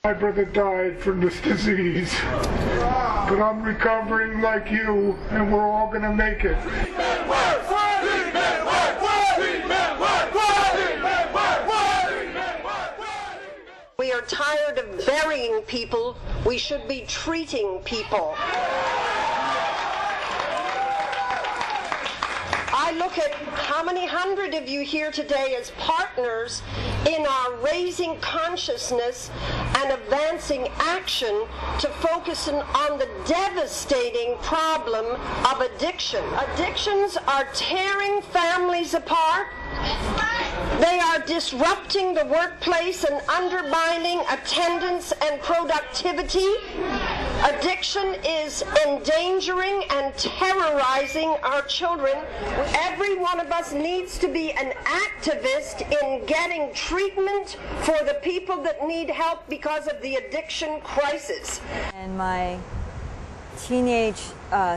My brother died from this disease, but I'm recovering like you, and we're all going to make it. We are tired of burying people. We should be treating people. I look at how many hundred of you here today as partners in our raising consciousness and advancing action to focus on the devastating problem of addiction. Addictions are tearing families apart. They are disrupting the workplace and undermining attendance and productivity. Addiction is endangering and terrorizing our children. Every one of us needs to be an activist in getting treatment for the people that need help because of the addiction crisis. And my teenage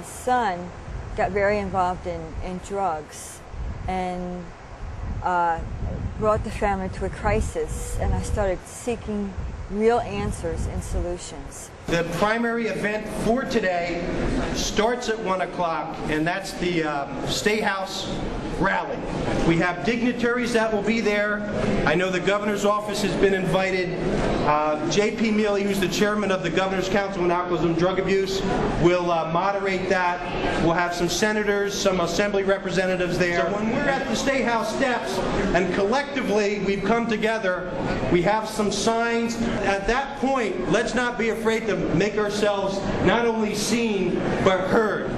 son got very involved in drugs and brought the family to a crisis, and I started seeking real answers and solutions. The primary event for today starts at 1 o'clock, and that's the State House rally. We have dignitaries that will be there. I know the governor's office has been invited. J.P. Mealy, who's the chairman of the Governor's Council on Alcoholism and Drug Abuse, will moderate that. We'll have some senators, some assembly representatives there. So when we're at the State House steps and collectively we've come together, we have some signs. At that point, let's not be afraid to make ourselves not only seen but heard.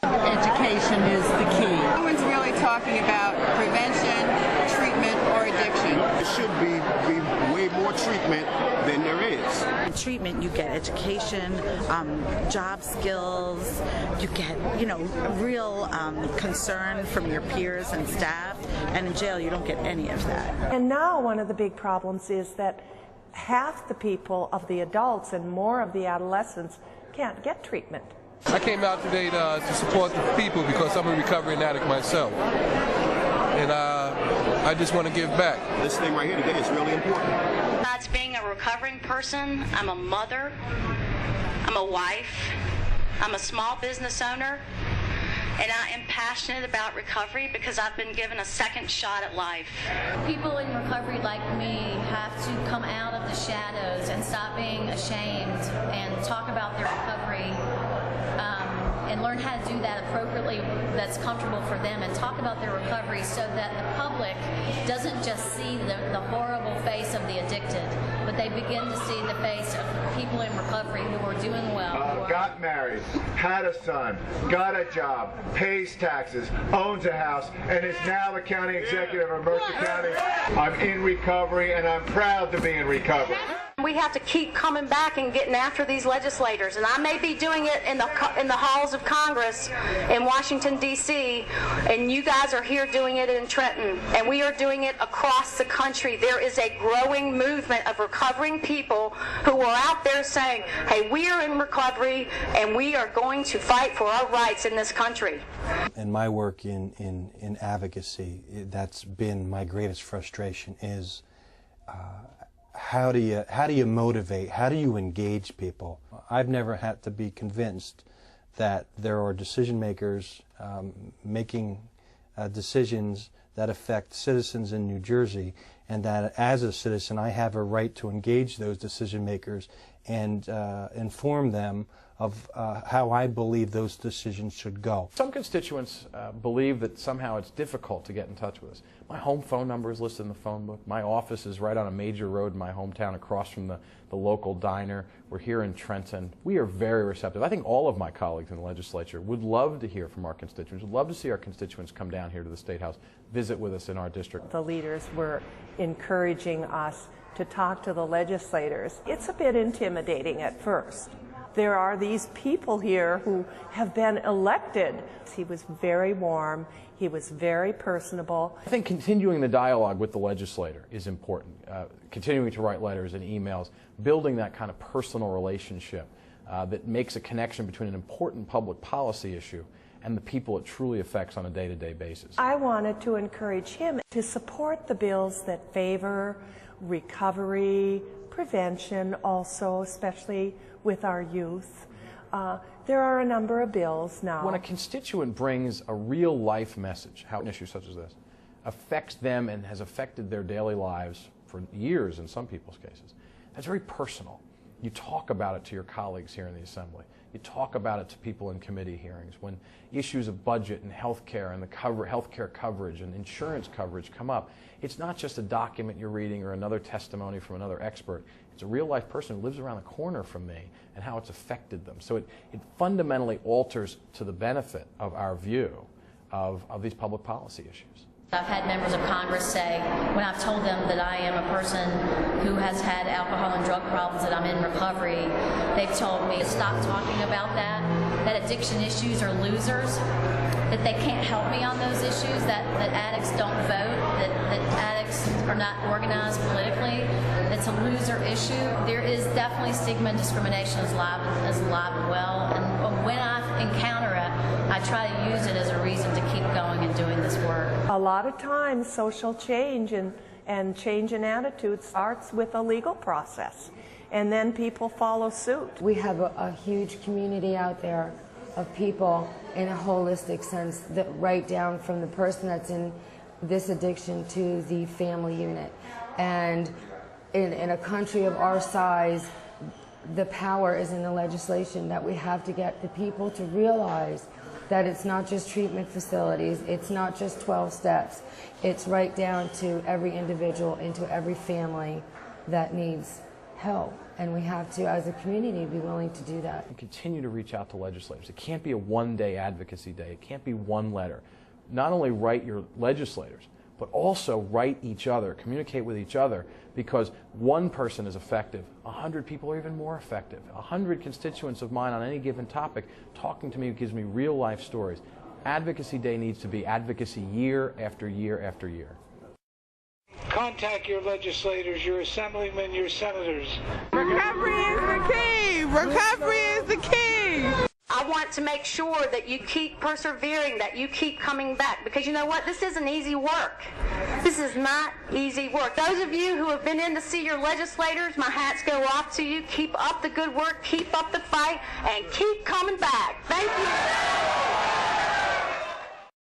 Education is the key. No one's really talking about prevention, treatment, or addiction. There should be way more treatment than there is. In treatment, you get education, job skills, you get, real concern from your peers and staff, and in jail you don't get any of that. And now one of the big problems is that half the people of the adults and more of the adolescents can't get treatment. I came out today to support the people because I'm a recovering addict myself. And I just want to give back. This thing right here today is really important. Besides being a recovering person, I'm a mother, I'm a wife, I'm a small business owner, and I am passionate about recovery because I've been given a second shot at life. People in recovery like me have to come out of the shadows and stop being ashamed and talk about their recovery and learn how to do that appropriately that's comfortable for them, and talk about their recovery so that the public doesn't just see the horrible face of the addicted, but they begin to see the face of people in recovery who are doing well. Got married, had a son, got a job, pays taxes, owns a house, and is now the county executive of Mercer County. I'm in recovery, and I'm proud to be in recovery. We have to keep coming back and getting after these legislators, and I may be doing it in the halls of Congress in Washington, D.C., and you guys are here doing it in Trenton, and we are doing it across the country. There is a growing movement of recovering people who are out there saying, hey, we are in recovery, and we are going to fight for our rights in this country. In my work in advocacy, that's been my greatest frustration is how do you motivate, how do you engage people? I've never had to be convinced that there are decision makers making decisions that affect citizens in New Jersey, and that as a citizen I have a right to engage those decision makers and inform them of how I believe those decisions should go. Some constituents believe that somehow it's difficult to get in touch with us. My home phone number is listed in the phone book. My office is right on a major road in my hometown across from the local diner. We're here in Trenton. We are very receptive. I think all of my colleagues in the legislature would love to hear from our constituents, would love to see our constituents come down here to the State House, visit with us in our district. The leaders were encouraging us to talk to the legislators. It's a bit intimidating at first. There are these people here who have been elected. He was very warm. He was very personable. I think continuing the dialogue with the legislator is important. Continuing to write letters and emails, building that kind of personal relationship that makes a connection between an important public policy issue and the people it truly affects on a day-to-day basis. I wanted to encourage him to support the bills that favor recovery, prevention also, especially with our youth. There are a number of bills now. When a constituent brings a real-life message, how an issue such as this affects them and has affected their daily lives for years in some people's cases, that's very personal. You talk about it to your colleagues here in the Assembly. You talk about it to people in committee hearings. When issues of budget and health care and the healthcare coverage and insurance coverage come up, it's not just a document you're reading or another testimony from another expert. It's a real-life person who lives around the corner from me and how it's affected them. So it fundamentally alters to the benefit of our view of these public policy issues. I've had members of Congress say, when I've told them that I am a person who has had alcohol and drug problems, that I'm in recovery, they've told me to stop talking about that addiction issues are losers, that they can't help me on those issues, that addicts don't vote, that addicts are not organized politically, that's a loser issue. There is definitely stigma and discrimination is alive and well, and when I encounter it, I try to use it as a reason to keep going and doing this work. A lot of times social change and change in attitude starts with a legal process, and then people follow suit. We have a huge community out there of people in a holistic sense, that right down from the person that's in this addiction to the family unit. And in a country of our size, the power is in the legislation, that we have to get the people to realize that it's not just treatment facilities, it's not just 12 steps, it's right down to every individual, into every family that needs help. And we have to, as a community, be willing to do that. And continue to reach out to legislators. It can't be a one-day advocacy day. It can't be one letter. Not only write your legislators, but also write each other, communicate with each other, because one person is effective, 100 people are even more effective. 100 constituents of mine on any given topic talking to me gives me real-life stories. Advocacy Day needs to be advocacy year after year after year. Contact your legislators, your assemblymen, your senators. Recovery is the key! Recovery is the key! I want to make sure that you keep persevering, that you keep coming back, because you know what? This isn't easy work. This is not easy work. Those of you who have been in to see your legislators, my hats go off to you. Keep up the good work, keep up the fight, and keep coming back. Thank you.